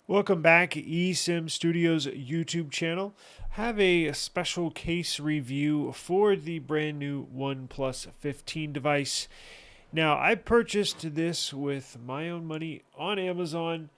Welcome back, eSIMstudios YouTube channel. Have a special case review for the brand new OnePlus 15 device. Now, I purchased this with my own money on Amazon,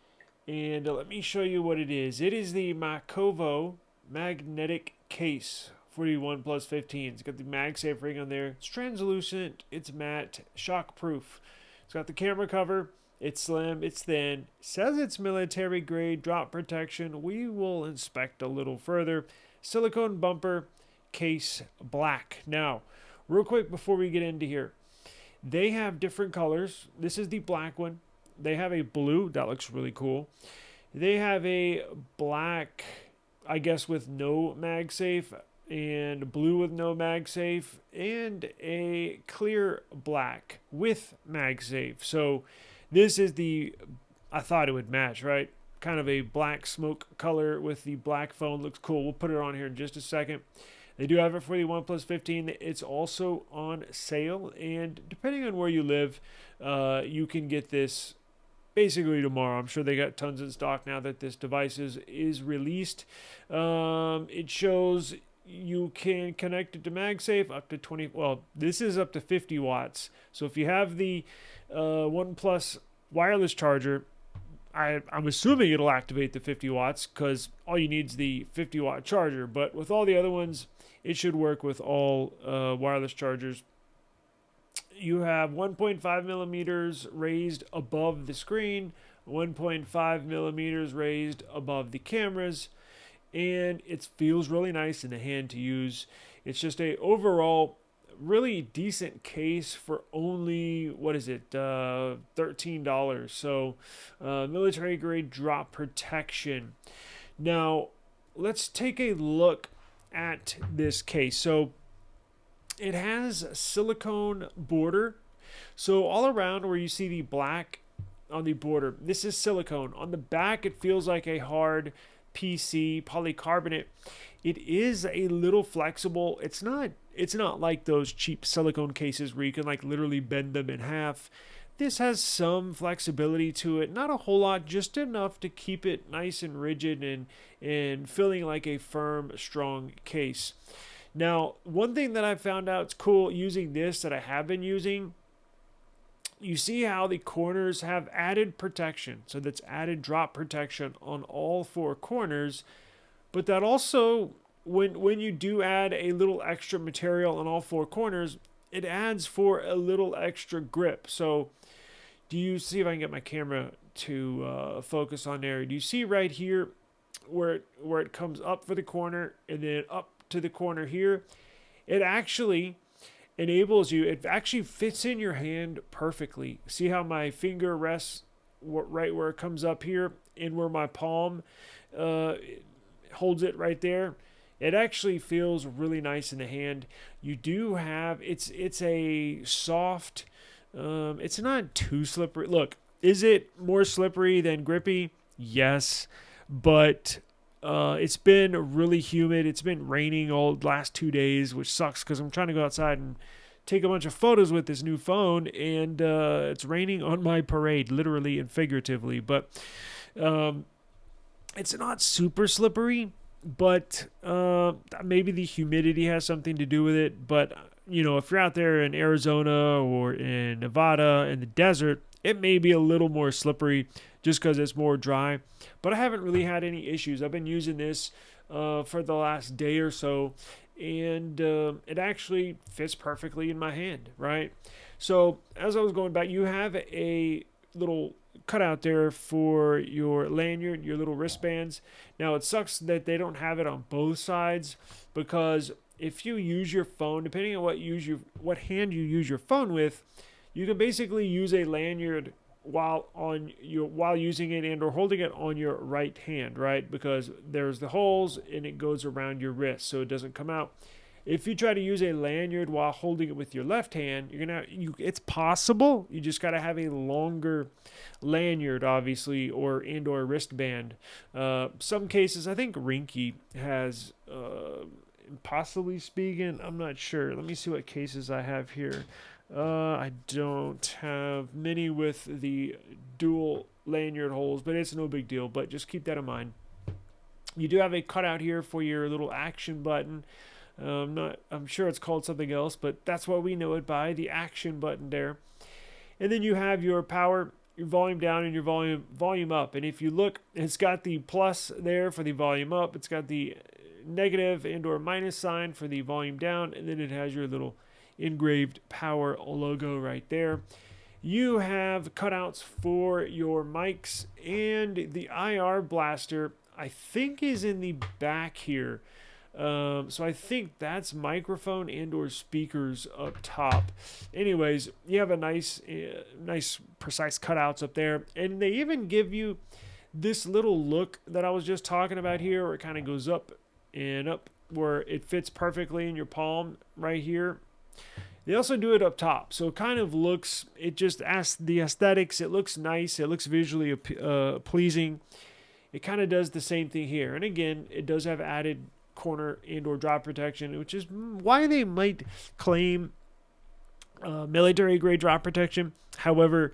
and let me show you what it is. It is the Makavo magnetic case for the OnePlus 15. It's got the MagSafe ring on there. It's translucent, it's matte, shockproof. It's got the camera cover. It's slim, it's thin, says it's military grade drop protection. We will inspect a little further. Silicone bumper, case black. Now, real quick before we get into here, they have different colors. This is the black one. They have a blue, that looks really cool. They have a black, I guess, with no MagSafe, and blue with no MagSafe, and a clear black with MagSafe. So this is I thought it would match, right? Kind of a black smoke color with the black phone. Looks cool. We'll put it on here in just a second. They do have it for the OnePlus 15. It's also on sale, and depending on where you live, you can get this basically tomorrow. I'm sure they got tons in stock now that this device is released. It shows you can connect it to MagSafe up to 20. Well, this is up to 50 watts. So if you have the OnePlus wireless charger, I'm assuming it'll activate the 50 watts because all you need is the 50 watt charger. But with all the other ones, it should work with all wireless chargers. You have 1.5 millimeters raised above the screen, 1.5 millimeters raised above the cameras, and it feels really nice in the hand to use. It's just a overall really decent case for only, what is it, $13. So military grade drop protection. Now let's take a look at this case. So it has silicone border. So all around where you see the black on the border, this is silicone. On the back, it feels like a hard PC polycarbonate. It is a little flexible. It's not like those cheap silicone cases where you can like literally bend them in half. This has some flexibility to it, not a whole lot, just enough to keep it nice and rigid and feeling like a firm, strong case. Now, one thing that I found out is cool using this that I have been using, you see how the corners have added protection. So that's added drop protection on all four corners. But that also, when you do add a little extra material on all four corners, it adds for a little extra grip. So do you see, if I can get my camera to focus on there, do you see right here where it comes up for the corner and then up to the corner here? It actually enables you, it actually fits in your hand perfectly. See how my finger rests right where it comes up here and where my palm holds it right there? It actually feels really nice in the hand. You do have, it's a soft, it's not too slippery. Look, is it more slippery than grippy? Yes, but it's been really humid. It's been raining all the last 2 days, which sucks because I'm trying to go outside and take a bunch of photos with this new phone, and it's raining on my parade, literally and figuratively. But it's not super slippery, but maybe the humidity has something to do with it. But if you're out there in Arizona or in Nevada in the desert, it may be a little more slippery just because it's more dry. But I haven't really had any issues. I've been using this for the last day or so, and it actually fits perfectly in my hand, right? So as I was going back, you have a little cutout there for your lanyard, your little wristbands. Now it sucks that they don't have it on both sides, because if you use your phone, depending on what hand you use your phone with, you can basically use a lanyard while using it and or holding it on your right hand, right? Because there's the holes and it goes around your wrist so it doesn't come out. If you try to use a lanyard while holding it with your left hand, it's possible. You just got to have a longer lanyard, obviously, or wristband. Some cases, I think Rinky has, possibly speaking, I'm not sure. Let me see what cases I have here. I don't have many with the dual lanyard holes, but it's no big deal. But just keep that in mind. You do have a cutout here for your little action button. I'm sure it's called something else, but that's what we know it by, the action button there. And then you have your power, your volume down, and your volume up. And if you look, it's got the plus there for the volume up. It's got the negative and or minus sign for the volume down, and then it has your little engraved power logo right there. You have cutouts for your mics, and the IR blaster I think is in the back here. So I think that's microphone and or speakers up top. Anyways, you have a nice precise cutouts up there, and they even give you this little look that I was just talking about here, where it kind of goes up and up, where it fits perfectly in your palm right here. They also do it up top, so it kind of looks, it just asks the aesthetics. It looks nice. It looks visually pleasing. It kind of does the same thing here, and again, it does have added corner and or drop protection, which is why they might claim military grade drop protection. However,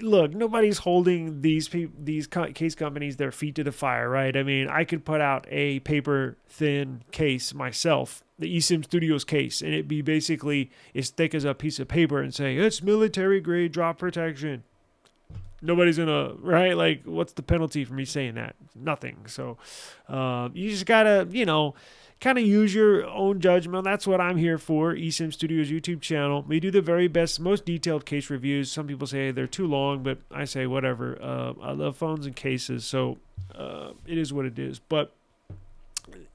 look, nobody's holding these case companies their feet to the fire, right? I mean, I could put out a paper thin case myself, the eSIMstudios case, and it'd be basically as thick as a piece of paper and say it's military grade drop protection. Nobody's gonna, right? Like, what's the penalty for me saying that? Nothing. So you just gotta, kind of use your own judgment. That's what I'm here for. eSIMstudios YouTube channel. We do the very best, most detailed case reviews. Some people say they're too long, but I say whatever. I love phones and cases, so it is what it is. But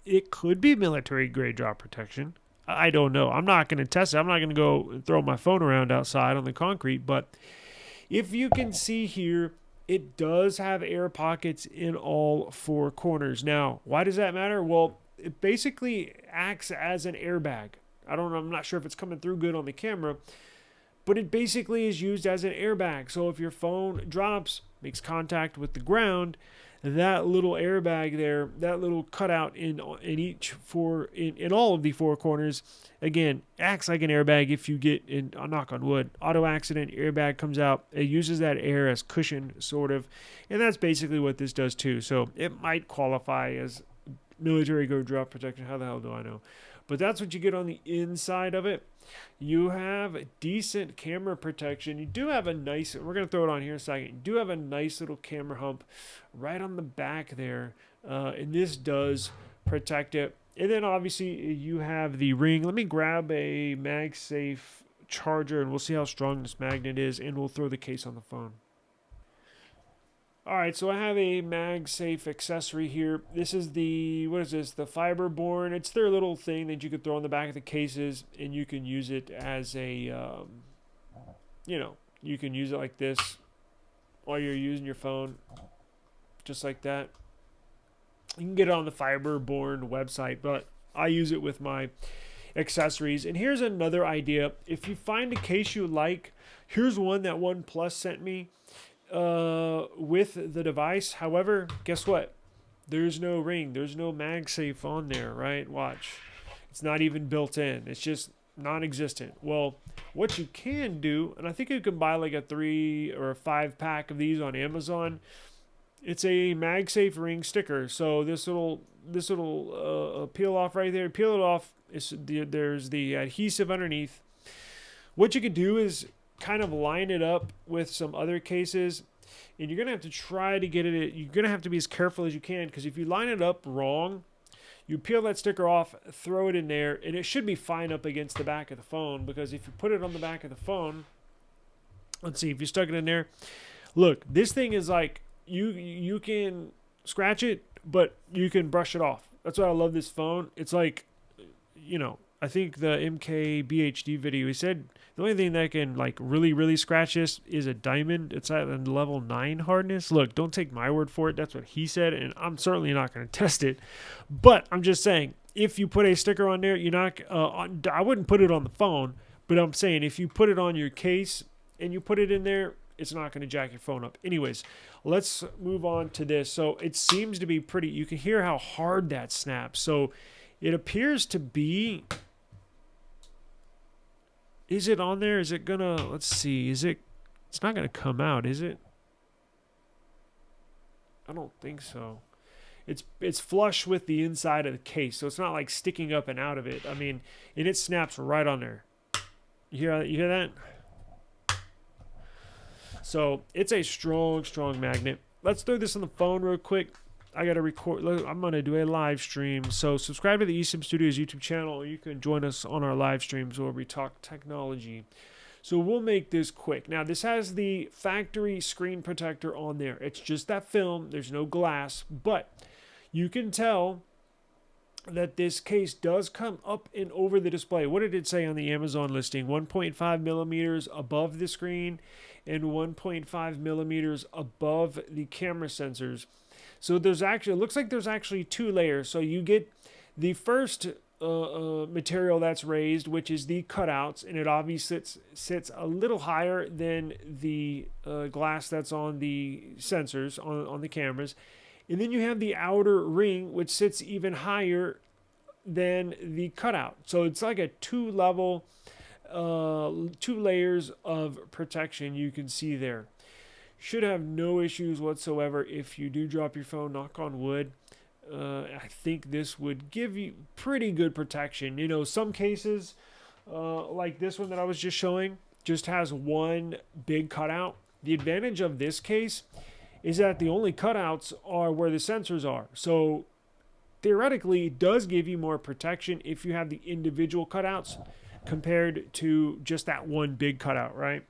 it could be military grade drop protection. I don't know. I'm not going to test it. I'm not going to go and throw my phone around outside on the concrete, but if you can see here, it does have air pockets in all four corners. Now, why does that matter? Well, it basically acts as an airbag. I'm not sure if it's coming through good on the camera, but it basically is used as an airbag. So if your phone drops, makes contact with the ground, that little airbag there, that little cutout in all of the four corners, again, acts like an airbag. If you get in, knock on wood, auto accident, airbag comes out, it uses that air as cushion, sort of, and that's basically what this does too. So it might qualify as military grade drop protection. How the hell do I know? But that's what you get on the inside of it. You have decent camera protection. You do have a nice, we're going to throw it on here in a second. You do have a nice little camera hump right on the back there. And this does protect it. And then obviously you have the ring. Let me grab a MagSafe charger and we'll see how strong this magnet is. And we'll throw the case on the phone. All right, so I have a MagSafe accessory here. This is the Thinborne. It's their little thing that you could throw on the back of the cases, and you can use it as a, you can use it like this while you're using your phone, just like that. You can get it on the Thinborne website, but I use it with my accessories. And here's another idea. If you find a case you like, here's one that OnePlus sent me. With the device. However, guess what? There's no ring. There's no MagSafe on there, right? Watch. It's not even built in. It's just non-existent. Well, what you can do, and I think you can buy like a 3 or a 5 pack of these on Amazon. It's a MagSafe ring sticker. So this little peel off right there. Peel it off. There's the adhesive underneath. What you can do is kind of line it up with some other cases, and you're gonna have to try to get it. You're gonna have to be as careful as you can, because if you line it up wrong, you peel that sticker off, throw it in there, and it should be fine up against the back of the phone. Because if you put it on the back of the phone, let's see, if you stuck it in there, look, this thing is like you can scratch it, but you can brush it off. That's why I love this phone. It's like, I think the MKBHD video, he said the only thing that can like really scratch this is a diamond. It's at level 9 hardness. Look, don't take my word for it. That's what he said, and I'm certainly not going to test it. But I'm just saying, if you put a sticker on there, you're not. I wouldn't put it on the phone, but I'm saying if you put it on your case and you put it in there, it's not going to jack your phone up. Anyways, let's move on to this. So it seems to be pretty. You can hear how hard that snaps. So it appears to be. Is it on there? Is it gonna, let's see, it's not gonna come out, is it? I don't think so. It's flush with the inside of the case, so it's not like sticking up and out of it. I mean, and it snaps right on there. You hear that? So it's a strong magnet. Let's throw this on the phone real quick. I got to record. I'm going to do a live stream. So subscribe to the eSIMstudios YouTube channel. You can join us on our live streams where we talk technology. So we'll make this quick. Now, this has the factory screen protector on there. It's just that film. There's no glass. But you can tell that this case does come up and over the display. What did it say on the Amazon listing? 1.5 millimeters above the screen and 1.5 millimeters above the camera sensors. So there's actually, it looks like there's actually two layers. So you get the first material that's raised, which is the cutouts, and it obviously sits a little higher than the glass that's on the sensors on the cameras. And then you have the outer ring, which sits even higher than the cutout. So it's like a two layers of protection you can see there. Should have no issues whatsoever if you do drop your phone, knock on wood. I think this would give you pretty good protection. You know, some cases, like this one that I was just showing, just has one big cutout. The advantage of this case is that the only cutouts are where the sensors are. So theoretically, it does give you more protection if you have the individual cutouts compared to just that one big cutout, right?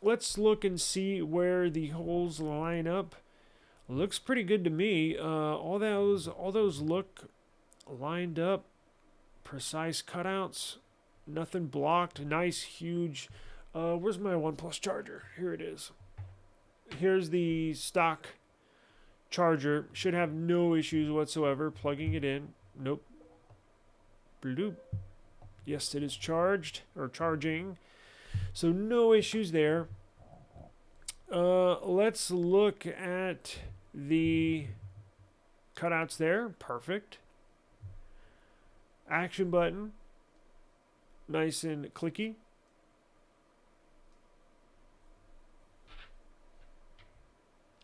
Let's look and see where the holes line up. Looks pretty good to me. All those look lined up. Precise cutouts. Nothing blocked. Nice, huge. Where's my OnePlus charger? Here it is. Here's the stock charger. Should have no issues whatsoever plugging it in. Nope. Bloop. Yes, it is charged or charging. So no issues there. Let's look at the cutouts there. Perfect. Action button. Nice and clicky.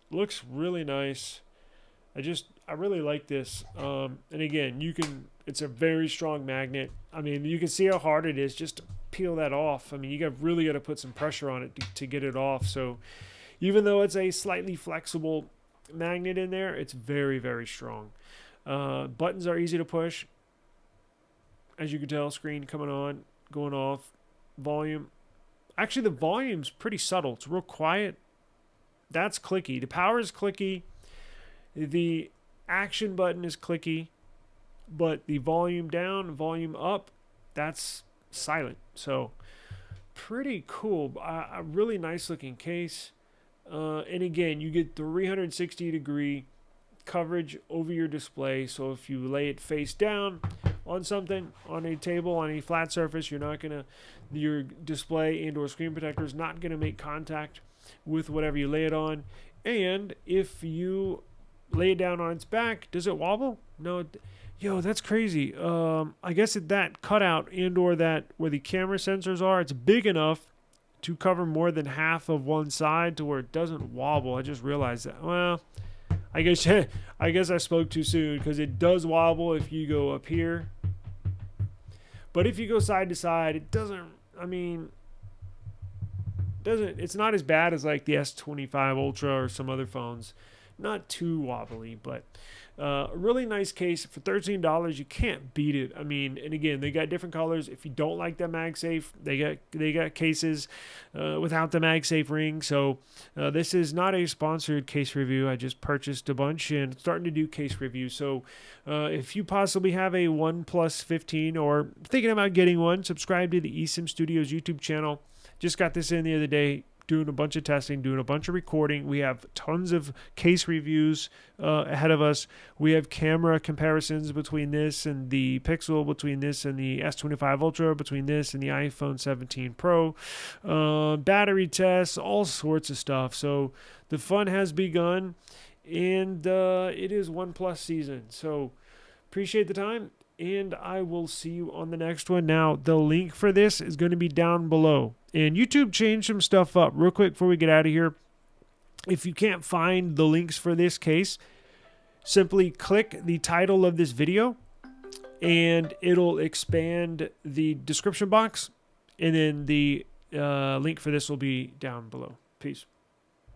Looks really nice. I really like this. And again, it's a very strong magnet. I mean, you can see how hard it is just to peel that off. I mean, you really got to put some pressure on it to get it off. So even though it's a slightly flexible magnet in there, it's very, very strong. Buttons are easy to push. As you can tell, screen coming on, going off, volume. Actually, the volume's pretty subtle. It's real quiet. That's clicky. The power is clicky. The action button is clicky. But the volume down, volume up, that's silent. So pretty cool. A really nice looking case. And again, you get 360-degree coverage over your display. So if you lay it face down on something, on a table, on a flat surface, your display and or screen protector is not going to make contact with whatever you lay it on. And if you lay it down on its back, does it wobble? No. Yo, that's crazy. I guess that cutout and or that where the camera sensors are, it's big enough to cover more than half of one side to where it doesn't wobble. I just realized that. Well, I guess I spoke too soon, because it does wobble if you go up here. But if you go side to side, it doesn't. I mean, it's not as bad as like the S25 Ultra or some other phones. Not too wobbly, but really nice case for $13. You can't beat it. I mean, and again, they got different colors. If you don't like the MagSafe, they got cases without the MagSafe ring. So this is not a sponsored case review. I just purchased a bunch and starting to do case reviews. So if you possibly have a OnePlus 15 or thinking about getting one, subscribe to the eSIMstudios YouTube channel. Just got this in the other day. Doing a bunch of testing, doing a bunch of recording. We have tons of case reviews ahead of us. We have camera comparisons between this and the Pixel, between this and the S25 Ultra, between this and the iPhone 17 Pro, battery tests, all sorts of stuff. So the fun has begun, and it is OnePlus season. So appreciate the time, and I will see you on the next one. Now, the link for this is going to be down below. And YouTube changed some stuff up real quick before we get out of here. If you can't find the links for this case, simply click the title of this video and it'll expand the description box, and then the link for this will be down below. Peace.